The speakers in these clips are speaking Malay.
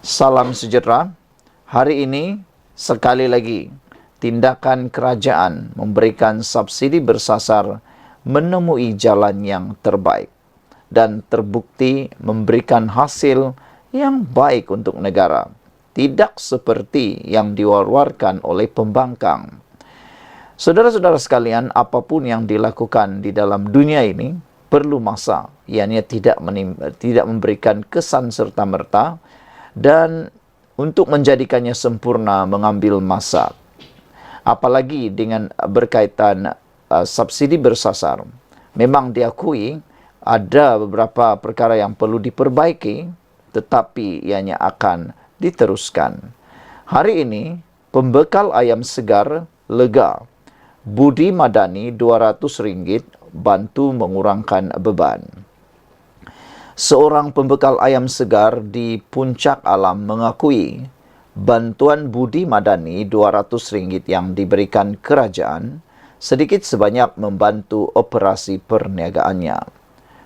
Salam sejahtera. Hari ini sekali lagi tindakan kerajaan memberikan subsidi bersasar menemui jalan yang terbaik dan terbukti memberikan hasil yang baik untuk negara. Tidak seperti yang diwar-warkan oleh pembangkang. Saudara-saudara sekalian, apapun yang dilakukan di dalam dunia ini perlu masa, ianya tidak memberikan kesan serta-merta, dan untuk menjadikannya sempurna mengambil masa. Apalagi dengan berkaitan subsidi bersasar. Memang diakui ada beberapa perkara yang perlu diperbaiki, tetapi ianya akan diteruskan. Hari ini, pembekal ayam segar lega. Budi Madani RM200 bantu mengurangkan beban. Seorang pembekal ayam segar di Puncak Alam mengakui bantuan Budi Madani RM200 yang diberikan kerajaan sedikit sebanyak membantu operasi perniagaannya.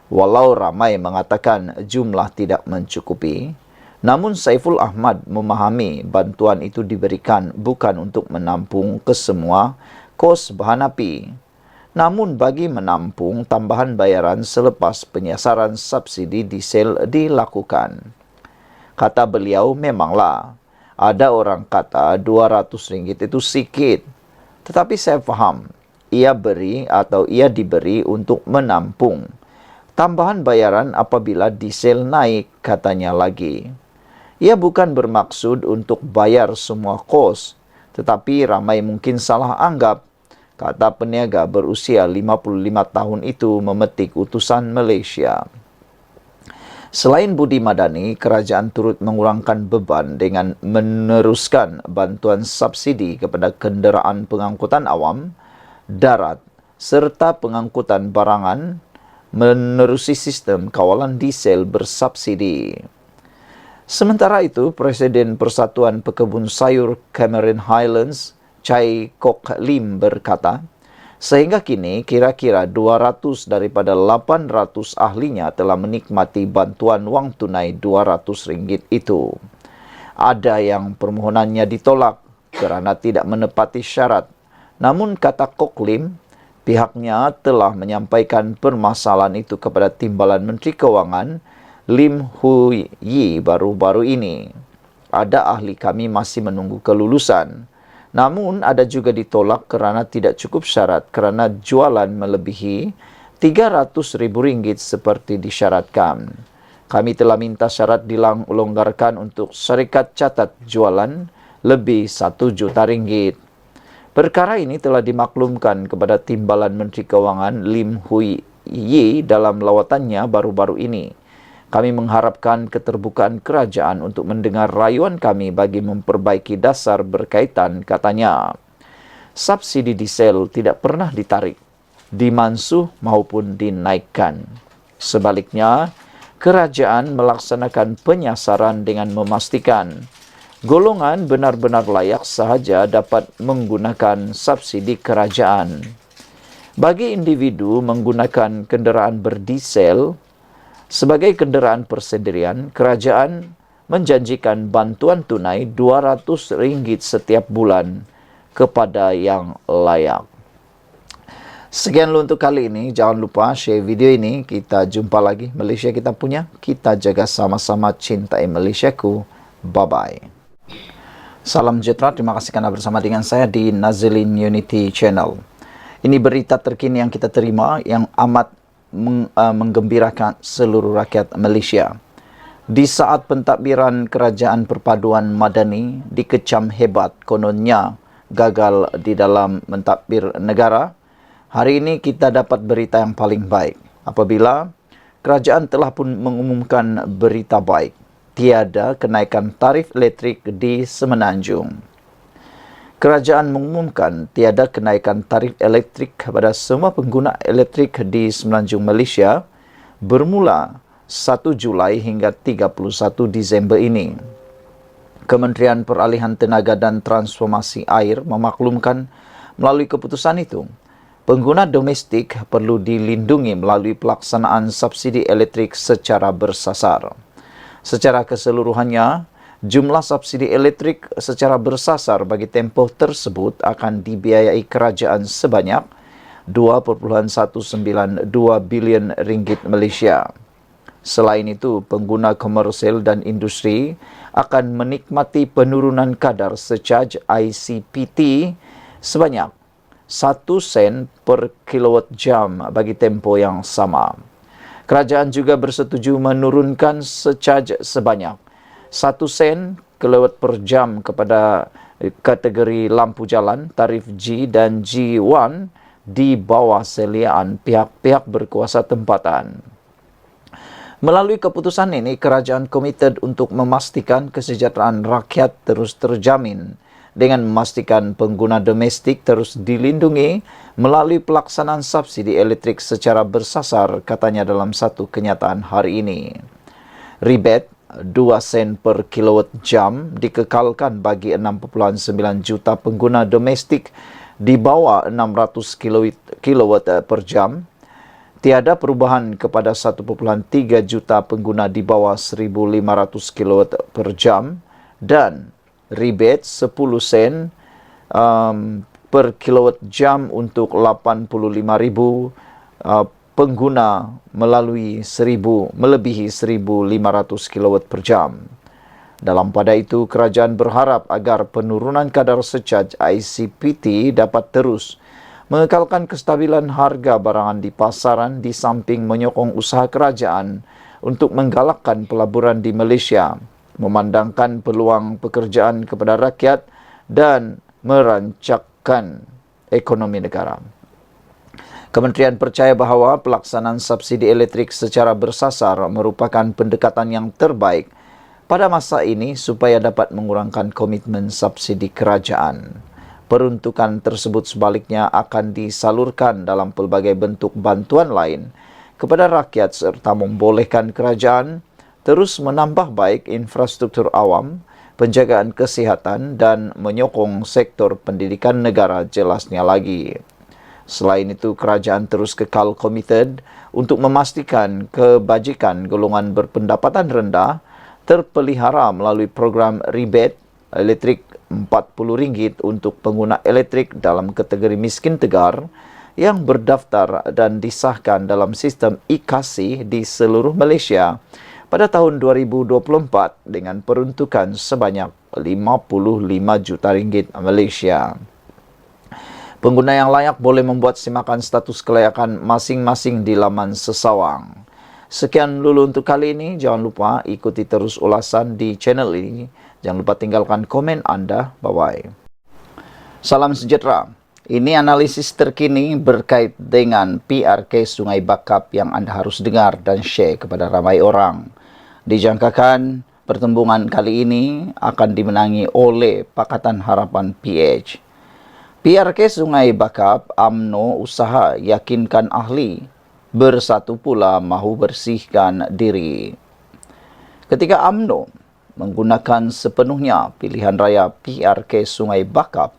Walau ramai mengatakan jumlah tidak mencukupi, namun Saiful Ahmad memahami bantuan itu diberikan bukan untuk menampung kesemua kos bahan api, namun bagi menampung tambahan bayaran selepas penyasaran subsidi diesel dilakukan. Kata beliau, memanglah ada orang kata RM200 itu sikit. Tetapi saya faham, ia beri atau ia diberi untuk menampung tambahan bayaran apabila diesel naik, katanya lagi. Ia bukan bermaksud untuk bayar semua kos, tetapi ramai mungkin salah anggap. Kata peniaga berusia 55 tahun itu memetik utusan Malaysia. Selain Budi Madani, kerajaan turut mengurangkan beban dengan meneruskan bantuan subsidi kepada kenderaan pengangkutan awam, darat, serta pengangkutan barangan menerusi sistem kawalan diesel bersubsidi. Sementara itu, Presiden Persatuan Pekebun Sayur Cameron Highlands, Chai Kok Lim berkata, sehingga kini kira-kira 200 daripada 800 ahlinya telah menikmati bantuan wang tunai RM200 itu. Ada yang permohonannya ditolak kerana tidak menepati syarat. Namun kata Kok Lim, pihaknya telah menyampaikan permasalahan itu kepada Timbalan Menteri Kewangan Lim Hui Yi baru-baru ini. Ada ahli kami masih menunggu kelulusan. Namun ada juga ditolak kerana tidak cukup syarat kerana jualan melebihi RM300,000 seperti disyaratkan. Kami telah minta syarat dilonggarkan untuk syarikat catat jualan lebih RM1 juta. Perkara ini telah dimaklumkan kepada Timbalan Menteri Kewangan Lim Hui Yi dalam lawatannya baru-baru ini. Kami mengharapkan keterbukaan kerajaan untuk mendengar rayuan kami bagi memperbaiki dasar berkaitan, katanya. Subsidi diesel tidak pernah ditarik, dimansuh maupun dinaikkan. Sebaliknya, kerajaan melaksanakan penyasaran dengan memastikan golongan benar-benar layak sahaja dapat menggunakan subsidi kerajaan. Bagi individu menggunakan kenderaan berdiesel sebagai kenderaan persendirian, kerajaan menjanjikan bantuan tunai RM200 setiap bulan kepada yang layak. Sekian dulu untuk kali ini. Jangan lupa share video ini. Kita jumpa lagi. Malaysia kita punya. Kita jaga sama-sama, cintai Malaysiaku. Bye-bye. Salam sejahtera. Terima kasih kerana bersama dengan saya di Nazilin Unity Channel. Ini berita terkini yang kita terima yang amat menggembirakan seluruh rakyat Malaysia. Di saat pentadbiran Kerajaan Perpaduan Madani dikecam hebat kononnya gagal di dalam mentadbir negara, hari ini kita dapat berita yang paling baik apabila kerajaan telah pun mengumumkan berita baik, tiada kenaikan tarif elektrik di Semenanjung. Kerajaan mengumumkan tiada kenaikan tarif elektrik kepada semua pengguna elektrik di Semenanjung Malaysia bermula 1 Julai hingga 31 Disember ini. Kementerian Peralihan Tenaga dan Transformasi Air memaklumkan melalui keputusan itu, pengguna domestik perlu dilindungi melalui pelaksanaan subsidi elektrik secara bersasar. Secara keseluruhannya, Jumlah subsidi elektrik secara bersasar bagi tempoh tersebut akan dibiayai kerajaan sebanyak 2.192 bilion ringgit Malaysia. Selain itu, pengguna komersil dan industri akan menikmati penurunan kadar secaj ICPT sebanyak 1 sen per kilowatt jam bagi tempoh yang sama. Kerajaan juga bersetuju menurunkan secaj sebanyak 1 sen kilowatt per jam kepada kategori lampu jalan, tarif G dan G1 di bawah seliaan pihak-pihak berkuasa tempatan. Melalui keputusan ini, kerajaan komited untuk memastikan kesejahteraan rakyat terus terjamin dengan memastikan pengguna domestik terus dilindungi melalui pelaksanaan subsidi elektrik secara bersasar, katanya dalam satu kenyataan hari ini. Rebate 2 sen per kilowatt jam dikekalkan bagi 6.9 juta pengguna domestik di bawah 600 kilowatt per jam. Tiada perubahan kepada 1.3 juta pengguna di bawah 1.500 kilowatt per jam dan rebate 10 sen per kilowatt jam untuk 85,000 pengguna melebihi 1.500 kilowatt per jam. Dalam pada itu, kerajaan berharap agar penurunan kadar secaj ICPT dapat terus mengekalkan kestabilan harga barangan di pasaran di samping menyokong usaha kerajaan untuk menggalakkan pelaburan di Malaysia, memandangkan peluang pekerjaan kepada rakyat dan merancangkan ekonomi negara. Kementerian percaya bahawa pelaksanaan subsidi elektrik secara bersasar merupakan pendekatan yang terbaik pada masa ini supaya dapat mengurangkan komitmen subsidi kerajaan. Peruntukan tersebut sebaliknya akan disalurkan dalam pelbagai bentuk bantuan lain kepada rakyat serta membolehkan kerajaan terus menambah baik infrastruktur awam, penjagaan kesihatan dan menyokong sektor pendidikan negara jelasnya lagi. Selain itu, kerajaan terus kekal komited untuk memastikan kebajikan golongan berpendapatan rendah terpelihara melalui program rebate elektrik RM40 untuk pengguna elektrik dalam kategori miskin tegar yang berdaftar dan disahkan dalam sistem e-Kasih di seluruh Malaysia pada tahun 2024 dengan peruntukan sebanyak RM55 juta Malaysia. Pengguna yang layak boleh membuat simakan status kelayakan masing-masing di laman Sesawang. Sekian dulu untuk kali ini. Jangan lupa ikuti terus ulasan di channel ini. Jangan lupa tinggalkan komen Anda. Bye-bye. Salam sejahtera. Ini analisis terkini berkait dengan PRK Sungai Bakap yang Anda harus dengar dan share kepada ramai orang. Dijangkakan pertembungan kali ini akan dimenangi oleh Pakatan Harapan PH. PRK Sungai Bakap, UMNO usaha yakinkan ahli, bersatu pula mahu bersihkan diri. Ketika UMNO menggunakan sepenuhnya pilihan raya PRK Sungai Bakap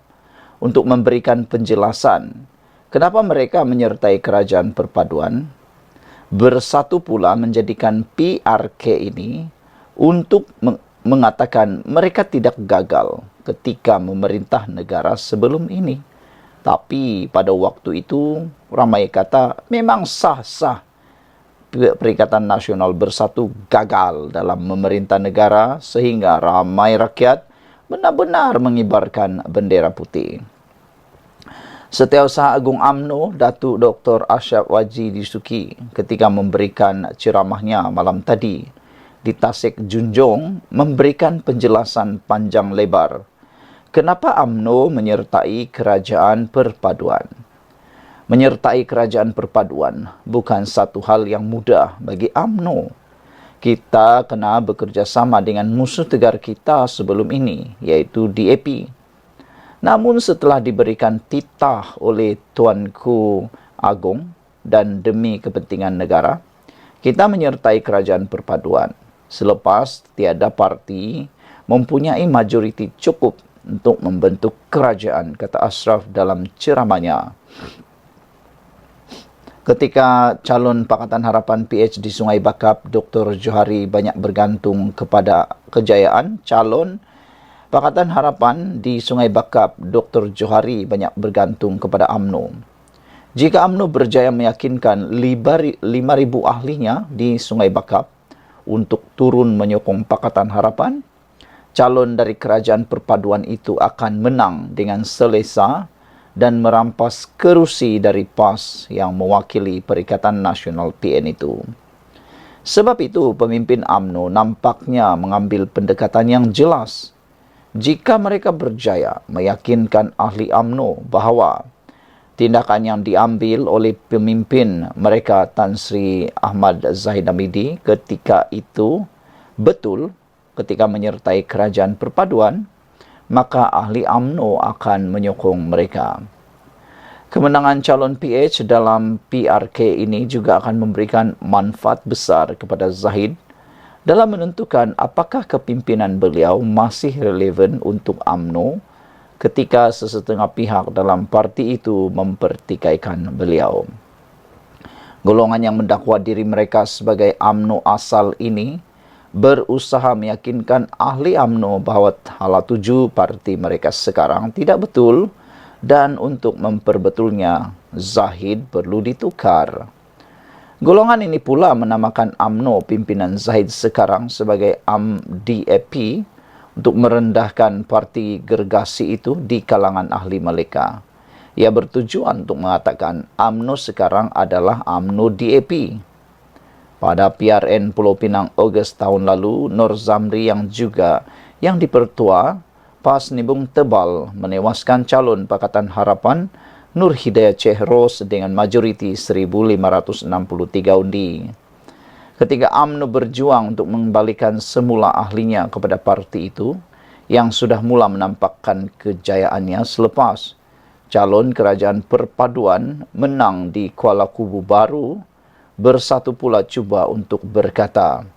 untuk memberikan penjelasan kenapa mereka menyertai kerajaan perpaduan, bersatu pula menjadikan PRK ini untuk mengatakan mereka tidak gagal ketika memerintah negara sebelum ini. Tapi pada waktu itu ramai kata memang sah-sah Perikatan Nasional Bersatu gagal dalam memerintah negara sehingga ramai rakyat benar-benar mengibarkan bendera putih. Setiausaha Agung UMNO, Datuk Dr. Ashraf Waji Disuki ketika memberikan ceramahnya malam tadi di Tasik Junjong memberikan penjelasan panjang lebar kenapa UMNO menyertai kerajaan perpaduan. Menyertai kerajaan perpaduan bukan satu hal yang mudah bagi UMNO. Kita kena bekerjasama dengan musuh tegar kita sebelum ini, iaitu DAP. Namun setelah diberikan titah oleh Tuanku Agong dan demi kepentingan negara, kita menyertai kerajaan perpaduan. Selepas tiada parti mempunyai majoriti cukup untuk membentuk kerajaan, kata Ashraf dalam ceramahnya. Ketika calon Pakatan Harapan PH di Sungai Bakap, Dr. Johari banyak bergantung kepada kejayaan calon Pakatan Harapan di Sungai Bakap, Dr. Johari banyak bergantung kepada UMNO. Jika UMNO berjaya meyakinkan 5,000 ahlinya di Sungai Bakap untuk turun menyokong Pakatan Harapan, calon dari kerajaan perpaduan itu akan menang dengan selesa dan merampas kerusi dari PAS yang mewakili Perikatan Nasional PN itu. Sebab itu, pemimpin UMNO nampaknya mengambil pendekatan yang jelas. Jika mereka berjaya meyakinkan ahli UMNO bahawa tindakan yang diambil oleh pemimpin mereka Tan Sri Ahmad Zahid Hamidi ketika itu betul, ketika menyertai kerajaan perpaduan, maka ahli UMNO akan menyokong mereka. Kemenangan calon PH dalam PRK ini juga akan memberikan manfaat besar kepada Zahid dalam menentukan apakah kepimpinan beliau masih relevan untuk UMNO ketika sesetengah pihak dalam parti itu mempertikaikan beliau. Golongan yang mendakwa diri mereka sebagai UMNO asal ini berusaha meyakinkan ahli UMNO bahawa hala tuju parti mereka sekarang tidak betul dan untuk memperbetulnya Zahid perlu ditukar. Golongan ini pula menamakan UMNO pimpinan Zahid sekarang sebagai UMDAP untuk merendahkan parti gergasi itu di kalangan ahli mereka. Ia bertujuan untuk mengatakan UMNO sekarang adalah UMNO DAP. Pada PRN Pulau Pinang Ogos tahun lalu, Nur Zamri yang dipertua PAS Nibung Tebal menewaskan calon Pakatan Harapan Nur Hidayat Chehros dengan majoriti 1,563 undi. Ketika UMNO berjuang untuk mengembalikan semula ahlinya kepada parti itu, yang sudah mula menampakkan kejayaannya selepas calon kerajaan perpaduan menang di Kuala Kubu Baru, bersatu pula cuba untuk berkata,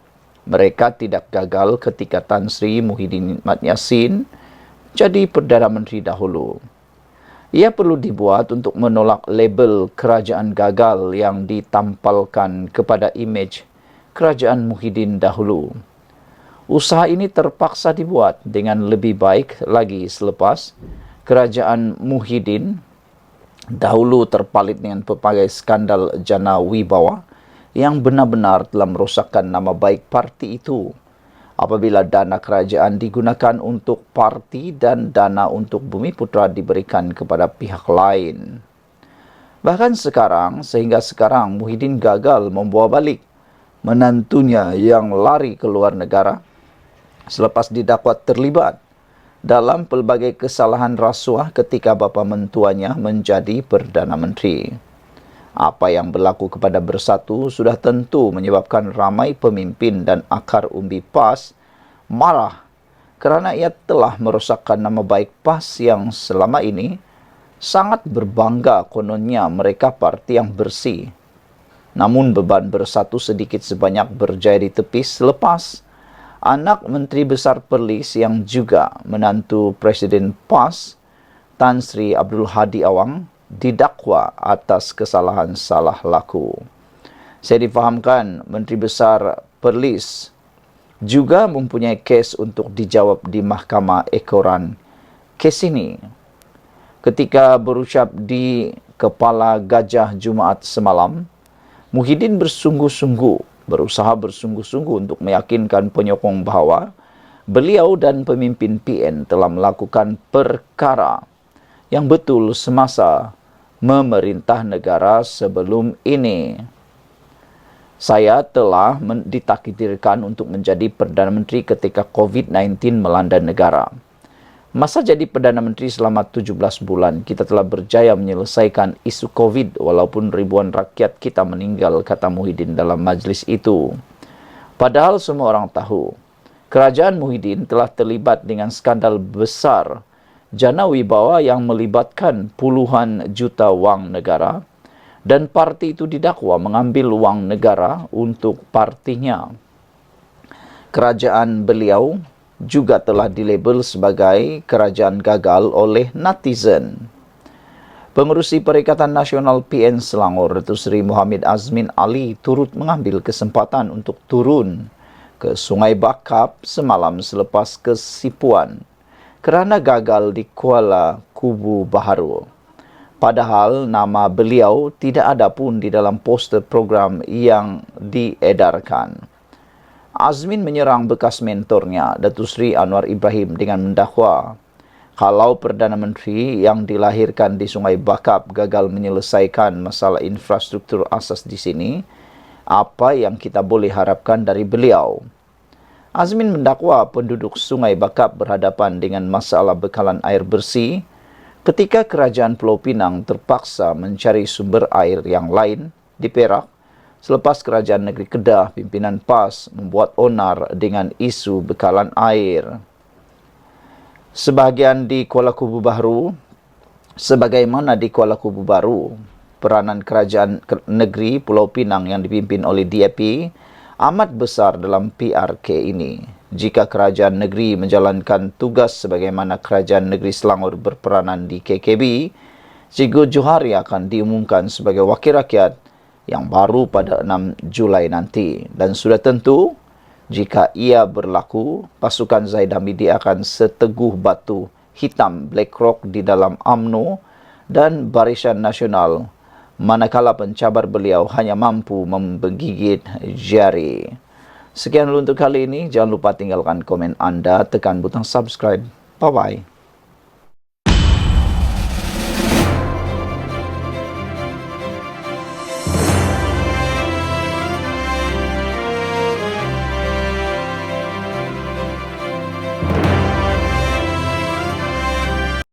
mereka tidak gagal ketika Tan Sri Muhyiddin Mat Yassin jadi Perdana Menteri dahulu. Ia perlu dibuat untuk menolak label kerajaan gagal yang ditampalkan kepada imej kerajaan Muhyiddin dahulu. Usaha ini terpaksa dibuat dengan lebih baik lagi selepas kerajaan Muhyiddin dahulu terpalit dengan pelbagai skandal jana wibawa yang benar-benar telah merosakkan nama baik parti itu. Apabila dana kerajaan digunakan untuk parti dan dana untuk Bumi Putra diberikan kepada pihak lain. Bahkan sehingga sekarang Muhyiddin gagal membawa balik menantunya yang lari ke luar negara selepas didakwa terlibat dalam pelbagai kesalahan rasuah ketika bapa mentuanya menjadi Perdana Menteri. Apa yang berlaku kepada Bersatu sudah tentu menyebabkan ramai pemimpin dan akar umbi PAS marah kerana ia telah merosakkan nama baik PAS yang selama ini sangat berbangga kononnya mereka parti yang bersih. Namun beban Bersatu sedikit sebanyak berjaya ditepis selepas anak Menteri Besar Perlis yang juga menantu Presiden PAS, Tan Sri Abdul Hadi Awang, didakwa atas kesalahan salah laku. Saya difahamkan Menteri Besar Perlis juga mempunyai kes untuk dijawab di Mahkamah Ekoran. Kes ini ketika berucap di Kepala Gajah Jumaat semalam, Muhyiddin berusaha bersungguh-sungguh untuk meyakinkan penyokong bahawa beliau dan pemimpin PN telah melakukan perkara yang betul semasa memerintah negara sebelum ini. Saya telah ditakdirkan untuk menjadi Perdana Menteri ketika COVID-19 melanda negara. Masa jadi Perdana Menteri selama 17 bulan, kita telah berjaya menyelesaikan isu COVID walaupun ribuan rakyat kita meninggal, kata Muhyiddin dalam majlis itu. Padahal semua orang tahu, kerajaan Muhyiddin telah terlibat dengan skandal besar jana wibawa yang melibatkan puluhan juta wang negara dan parti itu didakwa mengambil wang negara untuk partinya. Kerajaan beliau juga telah dilabel sebagai kerajaan gagal oleh netizen. Pengerusi Perikatan Nasional PN Selangor, Datuk Seri Muhammad Azmin Ali turut mengambil kesempatan untuk turun ke Sungai Bakap semalam selepas kesipuan kerana gagal di Kuala Kubu Baharu. Padahal nama beliau tidak ada pun di dalam poster program yang diedarkan. Azmin menyerang bekas mentornya, Datuk Seri Anwar Ibrahim, dengan mendakwa kalau Perdana Menteri yang dilahirkan di Sungai Bakap gagal menyelesaikan masalah infrastruktur asas di sini, apa yang kita boleh harapkan dari beliau? Azmin mendakwa penduduk Sungai Bakap berhadapan dengan masalah bekalan air bersih ketika Kerajaan Pulau Pinang terpaksa mencari sumber air yang lain di Perak selepas Kerajaan Negeri Kedah pimpinan PAS membuat onar dengan isu bekalan air. Sebagaimana di Kuala Kubu Baru, peranan Kerajaan Negeri Pulau Pinang yang dipimpin oleh DAP amat besar dalam PRK ini. Jika Kerajaan Negeri menjalankan tugas sebagaimana Kerajaan Negeri Selangor berperanan di KKB, Cikgu Johari akan diumumkan sebagai Wakil Rakyat yang baru pada 6 Julai nanti. Dan sudah tentu, jika ia berlaku, pasukan Zaid Hamidi akan seteguh batu hitam Black Rock di dalam UMNO dan Barisan Nasional, manakala pencabar beliau hanya mampu menggigit jari. Sekian dulu untuk kali ini. Jangan lupa tinggalkan komen anda, tekan butang subscribe. Bye-bye.